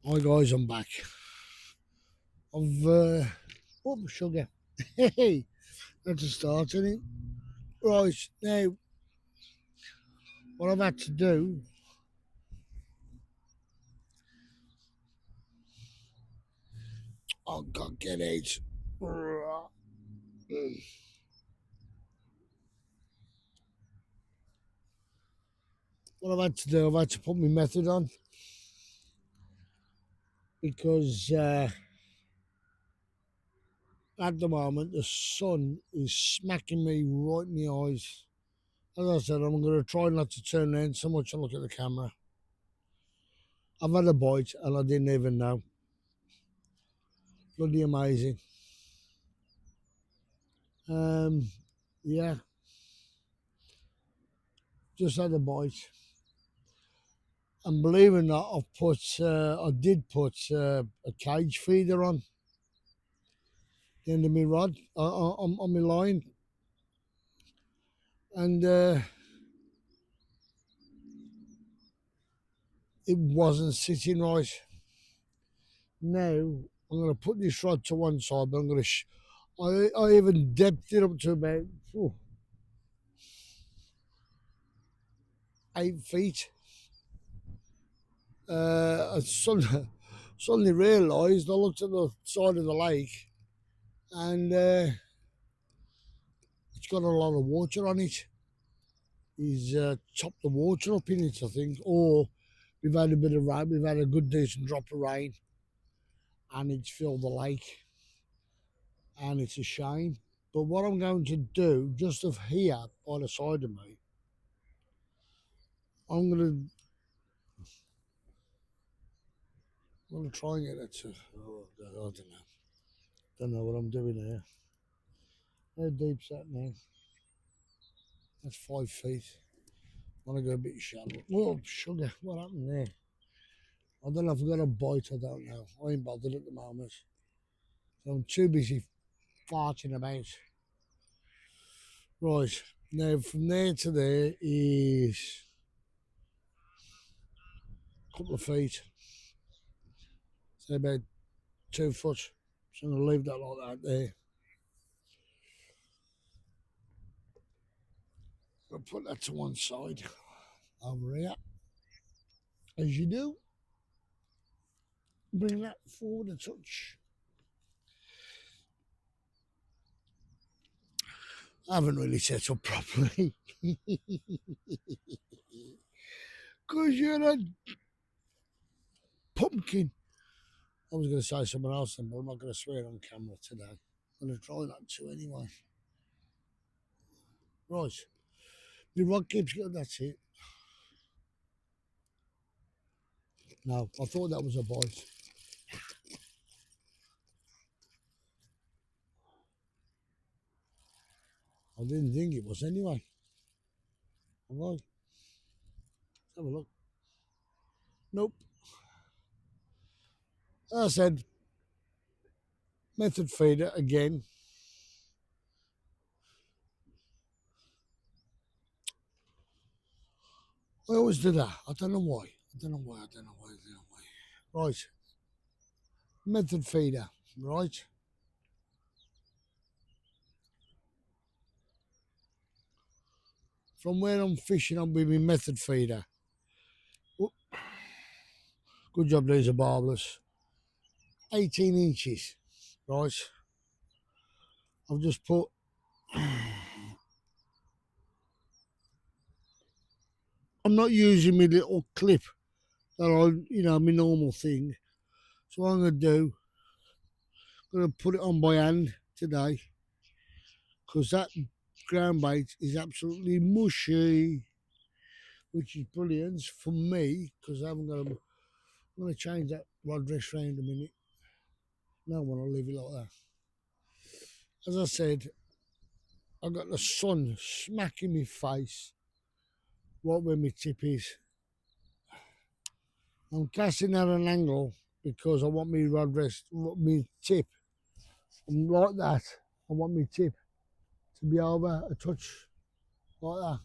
Hi guys, I'm back. I've oh sugar. Hey, that's a start, isn't it? Right now, what I've had to do, I've got to get it. What I've had to do, I've had to put my method on because at the moment the sun is smacking me right in the eyes. As I said, I'm going to try not to turn around so much and look at the camera. I've had a bite and I didn't even know. Bloody amazing. Um, yeah, just had a bite. And believe it or not, I did put a cage feeder on the end of my rod on my line, and it wasn't sitting right. Now I'm going to put this rod to one side, but I'm going to. I even depthed it up to about 8 feet. I suddenly realised I looked at the side of the lake, and it's got a lot of water on it. He's chopped the water up in it, I think, or we've had a bit of rain, we've had a good decent drop of rain, and it's filled the lake, and it's a shame. But what I'm going to do, just of here by the side of me, I'm gonna try and get it to. Oh, I don't know. Don't know what I'm doing here. How deep's that now? That's 5 feet. I want to go a bit shallow. Whoa, sugar! What happened there? I don't know if I've got a bite. I don't know. I ain't bothered at the moment. So I'm too busy farting about. Right, now from there to there is a couple of feet, so about 2 foot. So I'm going to leave that like that there. I'll put that to one side over here, as you do. Bring that forward a touch. I haven't really set up properly because you're a pumpkin. I was going to say someone else then, but I'm not going to swear on camera today. I'm going to try not to anyway. Right, the rod keeps going. That's it. No, I thought that was a bite. I didn't think it was anyway. Have I? Let's have a look. Nope. As I said, method feeder again. I always do that. I don't know why. I don't know why. I don't know why. I don't know why. Right. Method feeder. Right. From where I'm fishing, I'm with my method feeder. Oh, good job, these are barbless. 18 inches. Right. I've just put. I'm not using my little clip that my normal thing. So what I'm going to do, I'm going to put it on by hand today because that ground bait is absolutely mushy, which is brilliant for me because I haven't got a. I'm going to change that rod rest round a minute. No one will leave it like that. As I said, I got the sun smacking me face right where my tip is. I'm casting at an angle because I want me rod rest, me tip. I'm like that. I want me tip to be over a touch like that.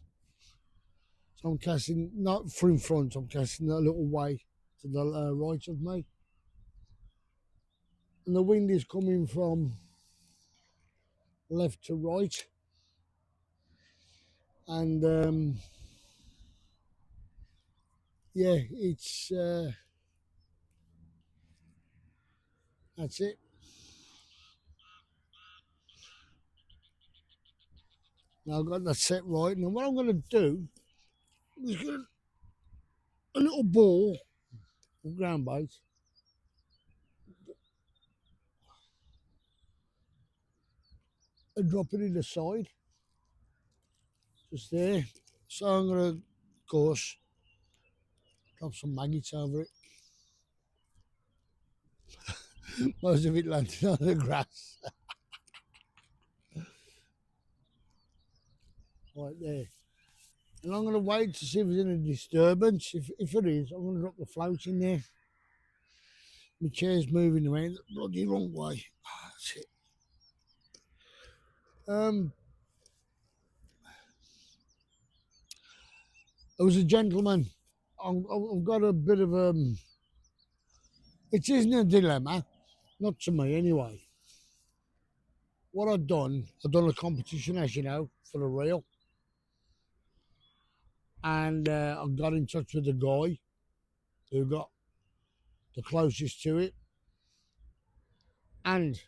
So I'm casting not from front, I'm casting a little way to the right of me. and the wind is coming from left to right, and yeah, it's that's it. Now I've got that set right. Now what I'm going to do is get a little ball of ground bait and drop it in the side, just there. So I'm going to, of course, drop some maggots over it. Most of it landed on the grass. Right there. And I'm going to wait to see if there's any disturbance. If it is, I'm going to drop the float in there. My chair's moving around the bloody wrong way. That's it. There was a gentleman. I've got a bit of it isn't a dilemma, not to me anyway. What I've done a competition, as you know, for the reel, and I got in touch with the guy who got the closest to it, and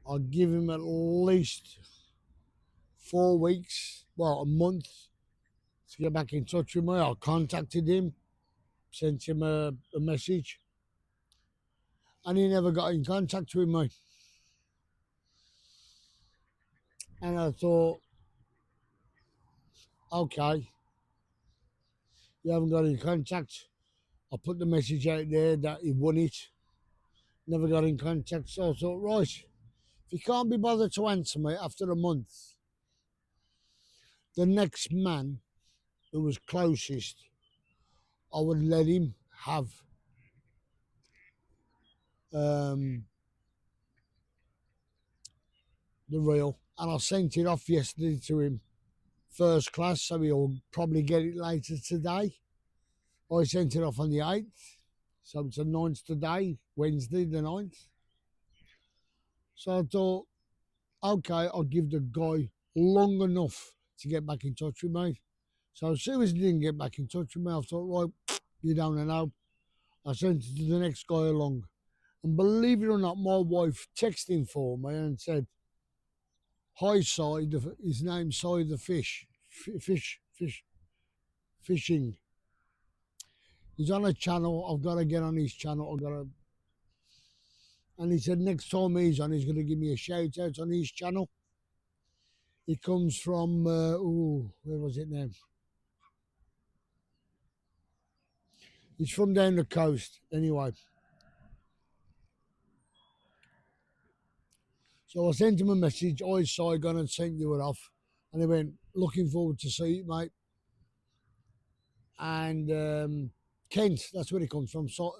I'll give him at least 4 weeks, well, a month, to get back in touch with me. I contacted him, sent him a message, and he never got in contact with me. And I thought, okay, you haven't got in contact. I put the message out there that he won it, never got in contact. So I thought, right, if he can't be bothered to answer me after a month, the next man who was closest, I would let him have the reel. And I sent it off yesterday to him first class, so he'll probably get it later today. I sent it off on the 8th, so it's the 9th today, Wednesday the 9th. So I thought, okay, I'll give the guy long enough to get back in touch with me. So as soon as he didn't get back in touch with me, I thought, right, you don't know. I sent it to the next guy along. And believe it or not, my wife texted him for me and said, hi, Si, his name's Si the fishing. He's on a channel. I've got to get on his channel. And he said next time he's on, he's going to give me a shout out on his channel. He comes from, where was it now? He's from down the coast, anyway. So I sent him a message. I saw gone and sent you it off. And he went, looking forward to see it, mate. And Kent, that's where he comes from. So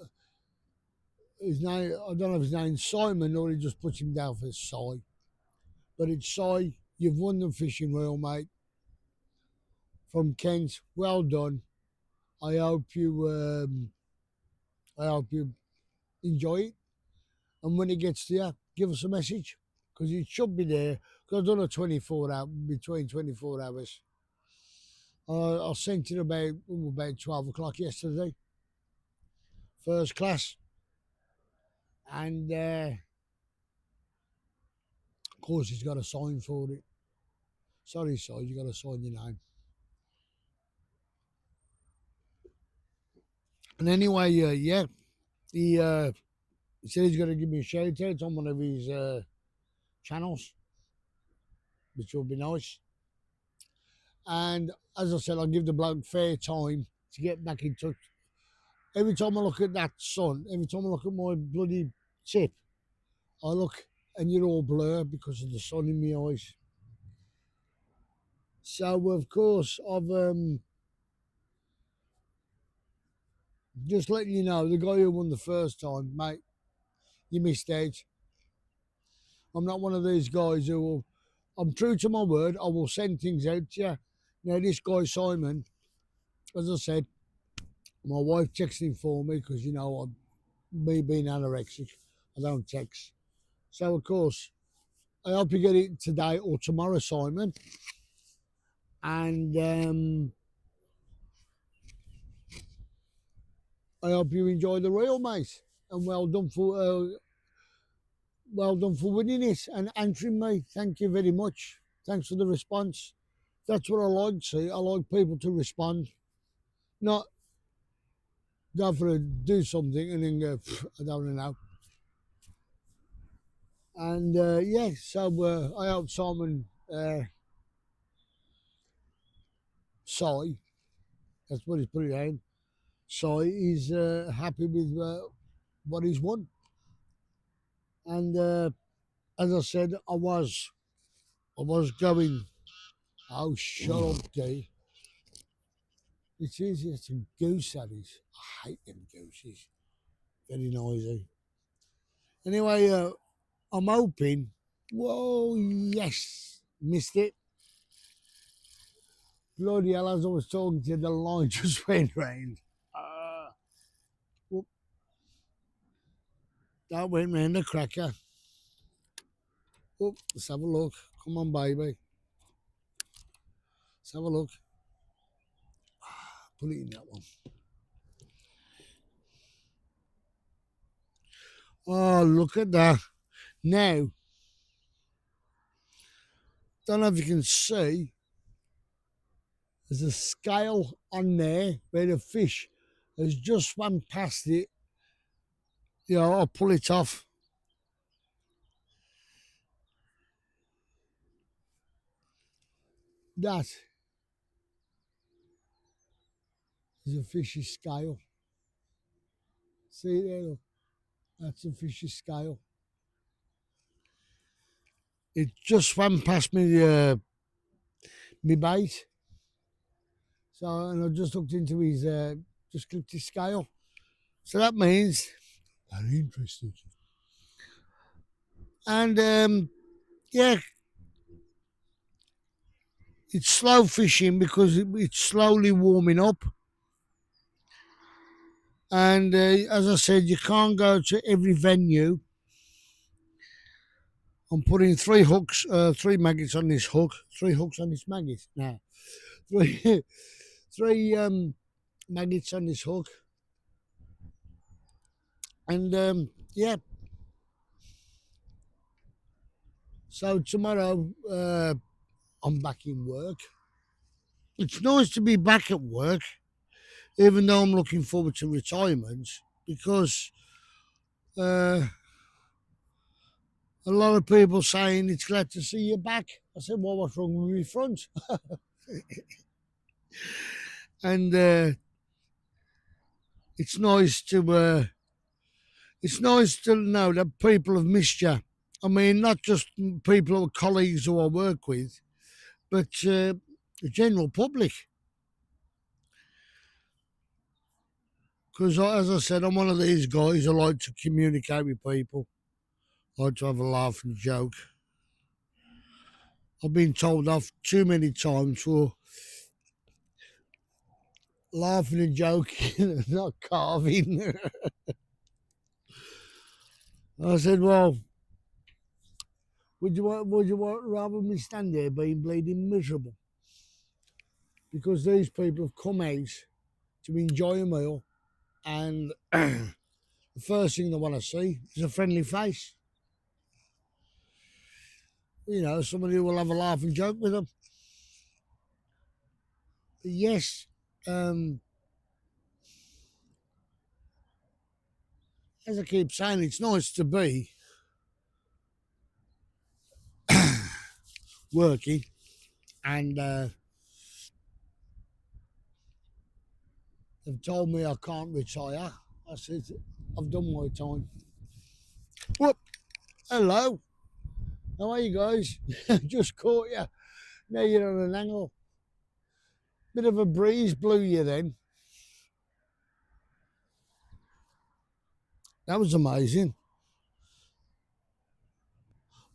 his name, I don't know if his name's Simon or he just puts him down for Si. But it's Si, you've won the fishing reel, mate. From Kent, well done. I hope you enjoy it. And when it gets to you, give us a message because it should be there. Because I've done a 24 hour, between 24 hours. I sent it about 12 o'clock yesterday, first class. And of course, he's got a sign for it. Sorry, Si, you got to sign your name. And anyway, yeah, he said he's going to give me a shout out on one of his channels, which will be nice. And as I said, I'll give the bloke fair time to get back in touch. Every time I look at that sun, every time I look at my bloody tip, I look and you're all blurred because of the sun in my eyes. So of course I've just letting you know, the guy who won the first time, mate, you missed out. I'm not one of these guys who will. I'm true to my word. I will send things out to you. Now this guy Simon, as I said, my wife texted him for me because you know me being anorexic. I don't text. So, of course, I hope you get it today or tomorrow, Simon. And I hope you enjoy the reel, mate. And well done for winning it and answering me. Thank you very much. Thanks for the response. That's what I like to see. I like people to respond, not go for a do something and then go, I don't know. And yeah, so I hope Simon Sai, that's what he's put it down. Sai is happy with what he's won. And as I said, I was going. Oh, shut up, Dee. It's a goose that is. I hate them gooses. Very noisy. Anyway, I'm hoping. Whoa, yes. Missed it. Bloody hell, as I was talking to you, the line just went round. Whoop, that went round the cracker. Whoop, let's have a look. Come on, baby. Let's have a look. Put it in that one. Oh, look at that. Now, don't know if you can see, there's a scale on there where the fish has just swam past it. I'll pull it off. That is a fish's scale. See there, look. That's a fish's scale. It just swam past me, me bait. So, and I just looked into his, just clicked his scale. So that means they're interested. And yeah, it's slow fishing because it's slowly warming up. And as I said, you can't go to every venue. I'm putting three hooks, three maggots on this hook, three hooks on this maggot. Now, three, three maggots on this hook. And yeah. So tomorrow, I'm back in work. It's nice to be back at work, even though I'm looking forward to retirement, because a lot of people saying it's glad to see you back. I said, well, what's wrong with my front? And it's nice to know that people have missed you. I mean, not just people or colleagues who I work with, but the general public. Because, as I said, I'm one of these guys who like to communicate with people, like to have a laugh and joke. I've been told off too many times for laughing and joking, not carving. I said, well, would you want rather me stand there being bleeding miserable? Because these people have come out to enjoy a meal, and the first thing they want to see is a friendly face. Somebody who will have a laugh and joke with them. But yes, as I keep saying, it's nice to be working, and they've told me I can't retire. I said, I've done my time. Whoop! Hello. How are you guys? Just caught you. Now you're on an angle. Bit of a breeze blew you then. That was amazing.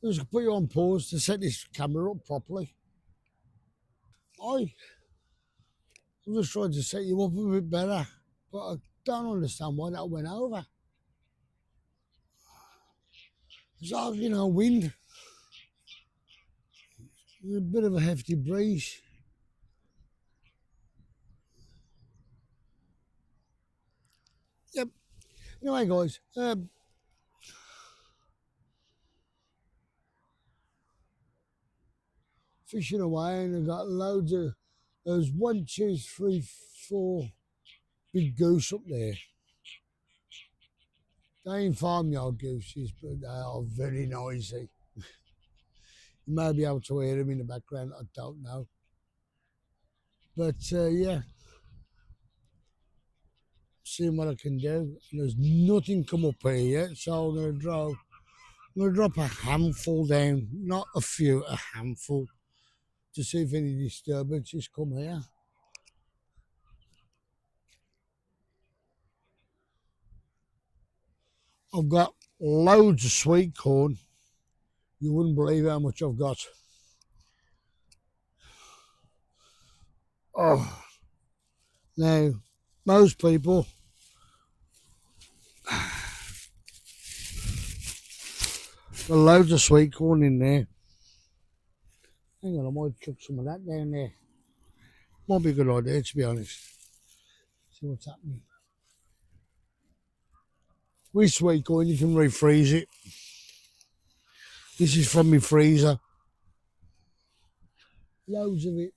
I just put you on pause to set this camera up properly. I'm just trying to set you up a bit better, but I don't understand why that went over. So, you know, wind, a bit of a hefty breeze. Yep. Anyway, guys, fishing away, and I got loads of. There's 1, 2, 3, 4 big goose up there. They ain't farmyard gooses, but they are very noisy. You may be able to hear them in the background. I don't know, but yeah, seeing what I can do. And there's nothing come up here yet, so I'm gonna drop a handful down, not a few, a handful, to see if any disturbances come here. I've got loads of sweet corn. You wouldn't believe how much I've got. Oh, now most people got loads of sweet corn in there. Hang on, I might chuck some of that down there. Might be a good idea, to be honest. See what's happening. With sweet corn, you can refreeze it. This is from my freezer. Loads of it.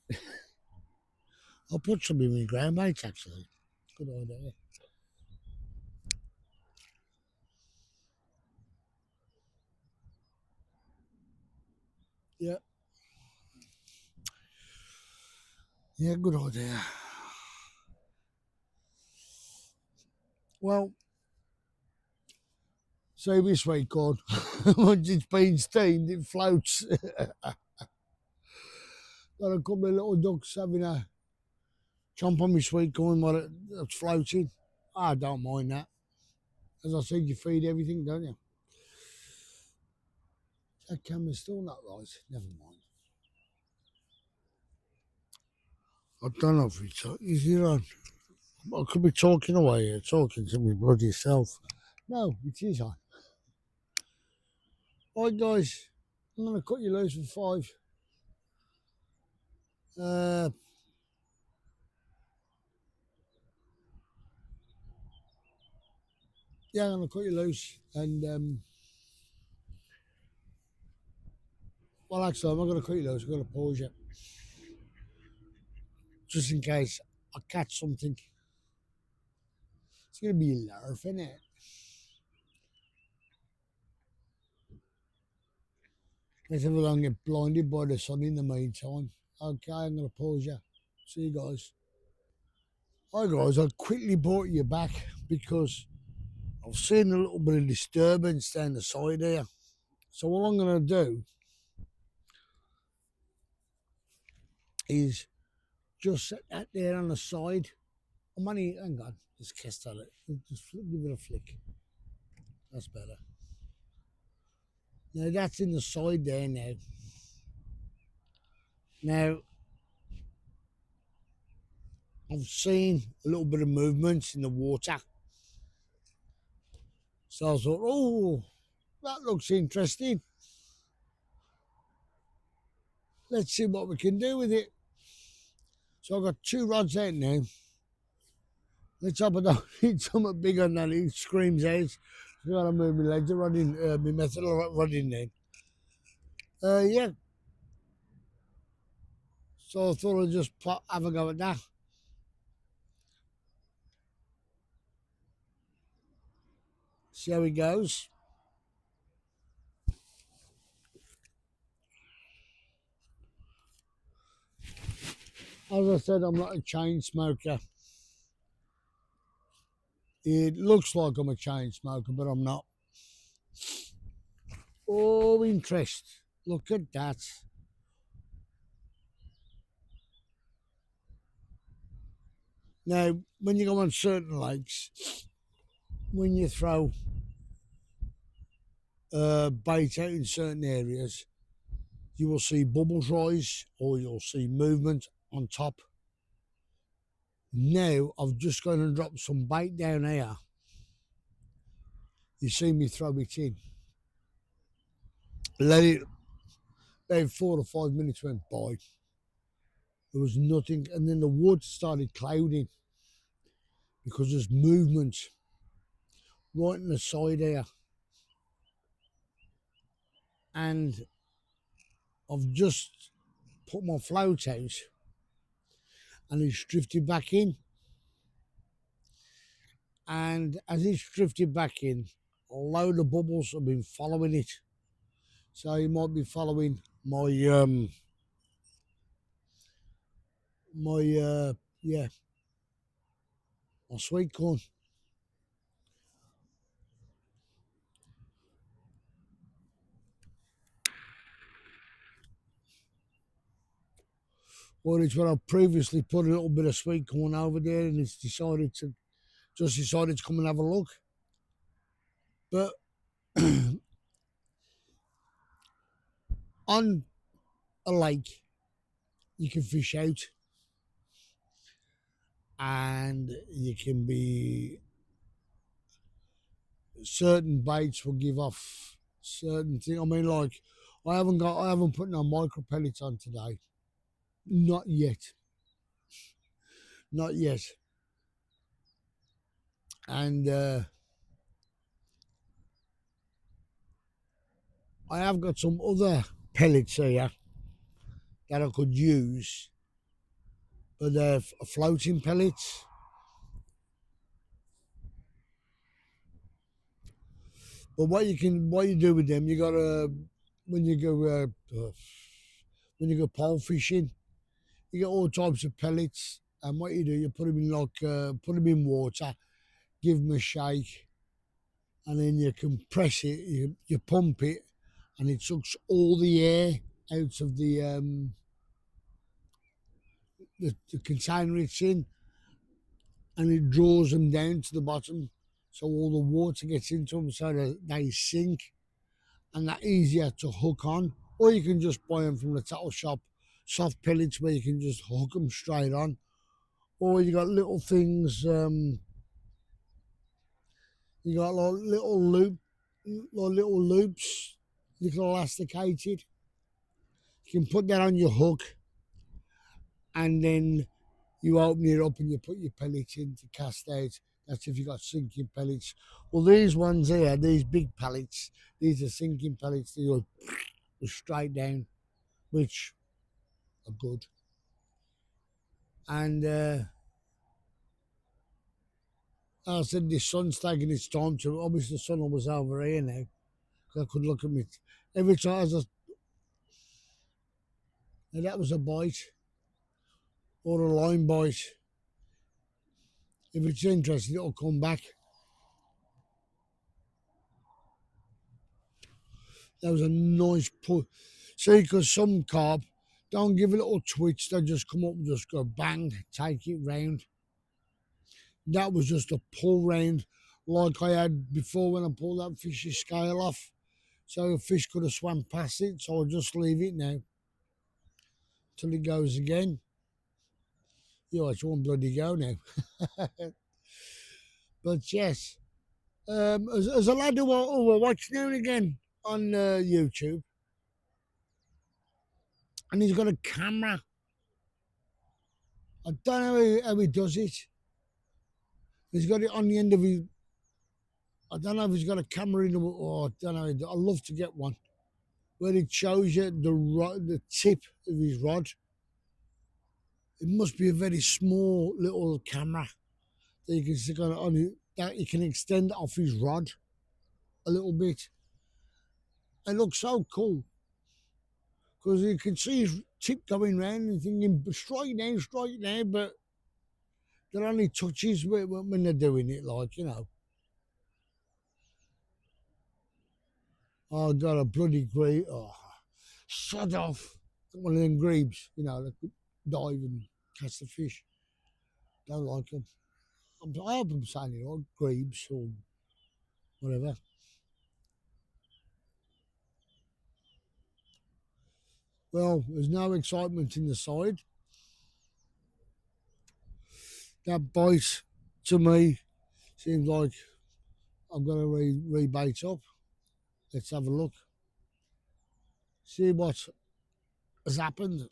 I'll put some in my ground mates, actually. Good idea. Yeah. Yeah, good idea. Well, say this sweet corn. Once it's been steamed, it floats. Got a couple of little ducks having a chomp on my sweet corn while it's floating. I don't mind that. As I said, you feed everything, don't you? That camera's still not right. Never mind. I don't know if it's is it on. I could be talking away here, talking to my bloody self. No, it is on. Right, guys, I'm going to cut you loose for 5. Yeah, I'm going to cut you loose. And, well, actually, I'm not going to cut you loose. I'm going to pause you. Just in case I catch something. It's going to be a larf, isn't it? Let's have a go and get blinded by the sun in the meantime. Okay, I'm going to pause you. See you guys. Hi guys, I quickly brought you back because I've seen a little bit of disturbance down the side here. So what I'm going to do is just set that there on the side. I'm only, hang on, just cast on it. Just give it a flick. That's better. Now that's in the side there now. Now, I've seen a little bit of movement in the water. So I thought, oh, that looks interesting. Let's see what we can do with it. So I've got 2 rods out now. Let's hope I don't need something bigger than that. It screams out. I've got to move my legs, running, my method of running then. Yeah. So I thought I'd just have a go at that. See how it goes. As I said, I'm not a chain smoker. It looks like I'm a chain smoker, but I'm not. Oh, interest. Look at that. Now, when you go on certain lakes, when you throw bait out in certain areas, you will see bubbles rise or you'll see movement on top. Now, I've just gone and dropped some bait down here. You see me throw it in. Let it, then 4 or 5 minutes went by. There was nothing, and then the wood started clouding because there's movement right in the side here. And I've just put my float out and it's drifted back in. And as it's drifted back in, a load of bubbles have been following it. So you might be following my yeah, my sweet corn. Or it's when I previously put a little bit of sweet corn over there and it's decided to come and have a look. But on a lake you can fish out and you can be certain baits will give off certain things. I mean, like I haven't put no micro pellets on today. Not yet. Not yet. And I have got some other pellets here that I could use, but they're floating pellets. But what you do with them, you gotta when you go pole fishing, you get all types of pellets. And what you do, you put them in put them in water, give them a shake, and then you compress it, you pump it, and it sucks all the air out of the container it's in, and it draws them down to the bottom, so all the water gets into them, so that they sink, and they're easier to hook on. Or you can just buy them from the tackle shop, soft pellets where you can just hook them straight on. Or you got little things, you got like little loops, little elasticated. You can put that on your hook, and then you open it up and you put your pellets in to cast out. That's if you got sinking pellets. Well, these ones here, these big pellets, these are sinking pellets. They go straight down, which are good. And I said the sun's taking its time to. Obviously, the sun was over here now. I could look at me every time. And that was a bite or a line bite. If it's interested, it'll come back. That was a nice pull. See, because some carp don't give a little twitch, they just come up and just go bang, take it round. That was just a pull round like I had before when I pulled that fish's scale off. So a fish could have swam past it, so I'll just leave it now till it goes again. Yeah, it's one bloody go now. But yes, as a lad who I watch now and again on YouTube, and he's got a camera. I don't know how he does it. He's got it on the end of his. I don't know if he's got a camera in, or I don't know. I'd love to get one where it shows you the tip of his rod. It must be a very small little camera that you can stick on it, that you can extend off his rod a little bit. It looks so cool because you can see his tip going round and thinking straight now, but they're only touches when they're doing it, like, you know. Oh, I got a bloody grebe. Oh, shut off. One of them grebes, you know, that dive and catch the fish. Don't like them. I hope I'm saying it right, grebes or whatever. Well, there's no excitement in the side. That bite, to me, seems like I'm going to rebait up. Let's have a look. See what has happened.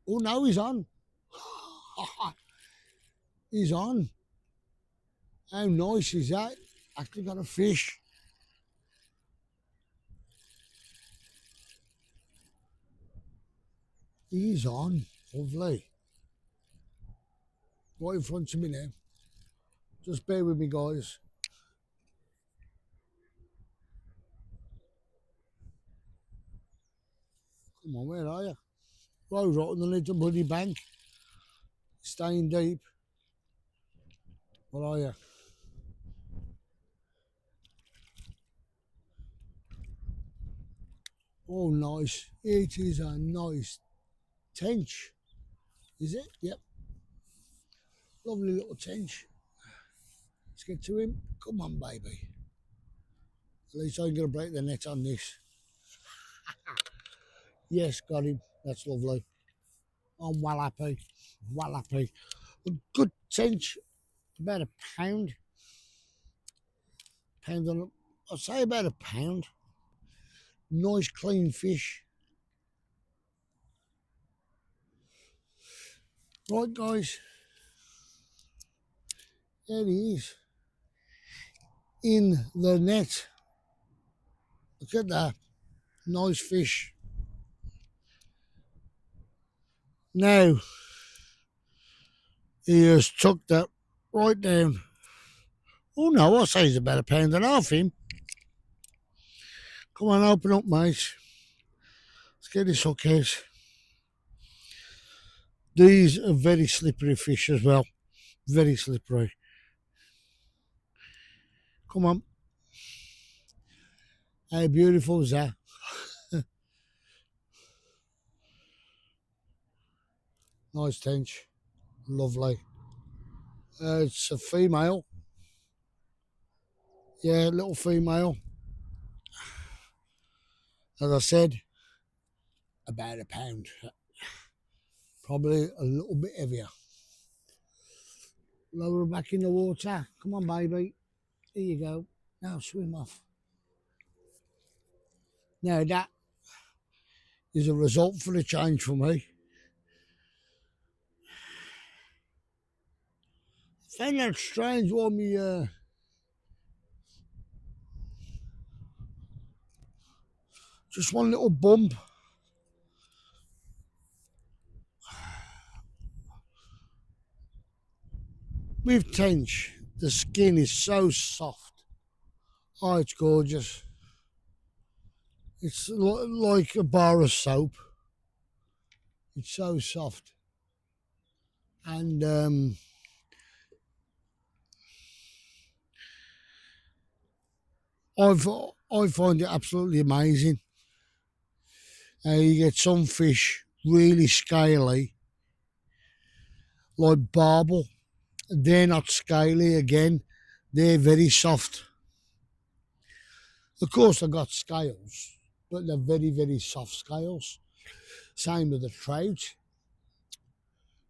Oh no, he's on. He's on. How nice is that? Actually got a fish. He's on. Lovely. Right in front of me now. Just bear with me, guys. Come on, where are you? Right underneath the bloody bank. Staying deep. Where are you? Oh, nice. It is a nice tench. Is it? Yep. Lovely little tench. Let's get to him. Come on, baby. At least I'm going to break the net on this. Yes, got him. That's lovely. I'm well happy. Well happy. A good tench. About a pound. Pound on, I'll say about a pound. Nice clean fish. Right, guys. There he is. In the net. Look at that. Nice fish. Now, he has tucked that right down. Oh no, I'll say he's about a pound and a half him. Come on, open up, mate. Let's get this hook out. These are very slippery fish as well. Very slippery. Come on. How beautiful is that? Nice tench. Lovely. It's a female. Yeah, little female. As I said, about a pound. Probably a little bit heavier. Lower her back in the water. Come on, baby. Here you go. Now swim off. Now that is a result for a change for me. I found that strange one, me just one little bump. With tench, the skin is so soft. Oh, it's gorgeous. It's like a bar of soap. It's so soft. And I find it absolutely amazing. You get some fish really scaly, like barbel. They're not scaly again. They're very soft. Of course, they've got scales, but they're very, very soft scales. Same with the trout.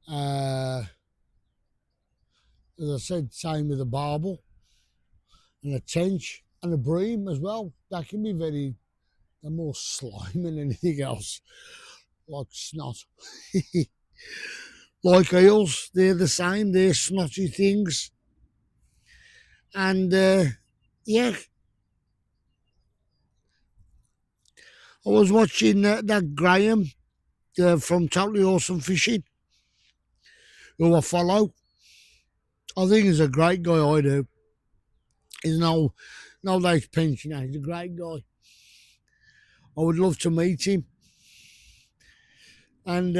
As I said, same with the barbel and the tench and the bream as well. That can be they're more slime than anything else, like snot. Like eels, they're the same, they're snotty things. And yeah, I was watching that Graham from Totally Awesome Fishing, who I follow. I think he's a great guy, I do. He's no age pensioner, he's a great guy. I would love to meet him. And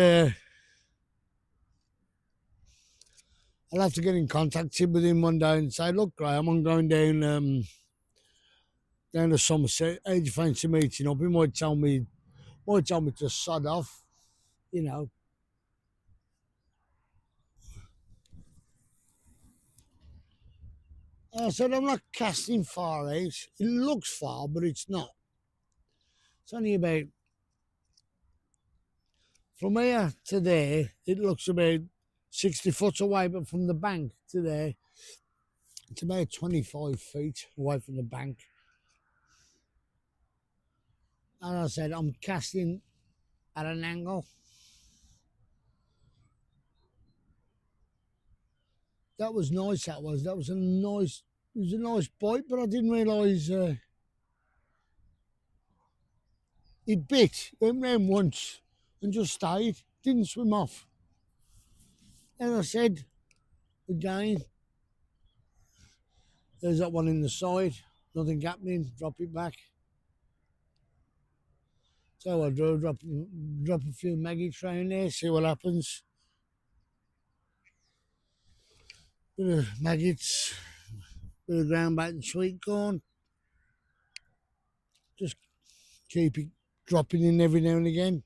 I'll have to get in contact with him one day and say, look, Graham, I'm going down to Somerset. How do you fancy meeting up? He might tell me to sod off, you know. I said, I'm not casting far out. It looks far, but it's not. It's only about, from here to there, it looks about 60 foot away, but from the bank to there, it's about 25 feet away from the bank. As I said, I'm casting at an angle. That was nice. That was a nice. It was a nice bite, but I didn't realise it bit. Went round once and just stayed. Didn't swim off. And I said again, there's that one in the side. Nothing happening. Drop it back. So I do drop a few maggots around there. See what happens. Bit of maggots. Bit of ground bait and sweet corn. Just keep it dropping in every now and again.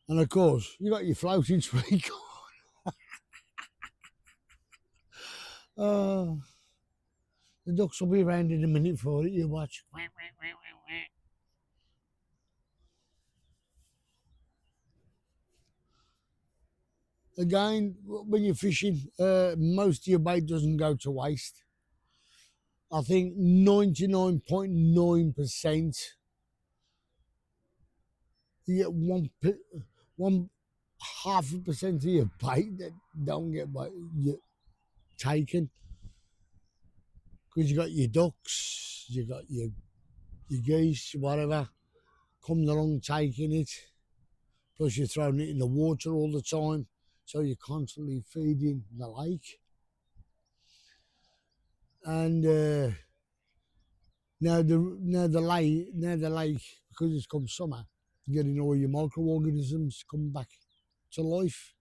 And of course, you got your floating sweet corn. The ducks will be around in a minute for it, you watch. Again, when you're fishing, most of your bait doesn't go to waste. I think 99.9% you get one half a percent of your bait that don't get taken. Because you got your ducks, you got your geese, whatever, coming along taking it. Plus you're throwing it in the water all the time, so you're constantly feeding the lake. And now the lake, because it's come summer, getting all your microorganisms coming back to life,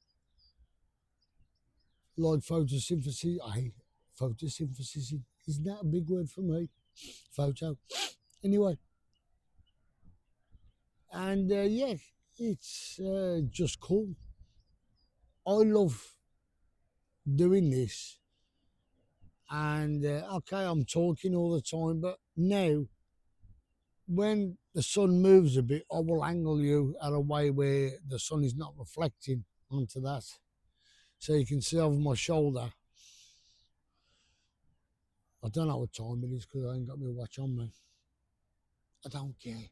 like photosynthesis. I hate photosynthesis. Isn't that a big word for me? Photo. Anyway, and yeah, it's just cool. I love doing this, and okay, I'm talking all the time, but now when the sun moves a bit, I will angle you at a way where the sun is not reflecting onto that, so you can see over my shoulder. I don't know what time it is because I ain't got my watch on me. I don't care.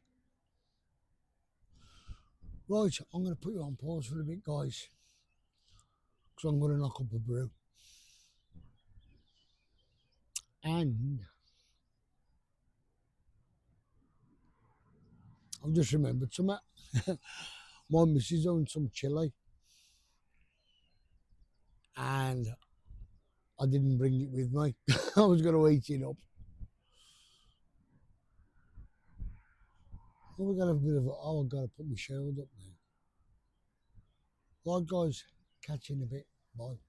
Right, I'm going to put you on pause for a bit, guys, because I'm going to knock up a brew. And I've just remembered something. My missus owned some chili, and I didn't bring it with me. I was going to eat it up. Oh, we got a bit of I've got to put my shield up now. Right, guys, catch you in a bit. Bye.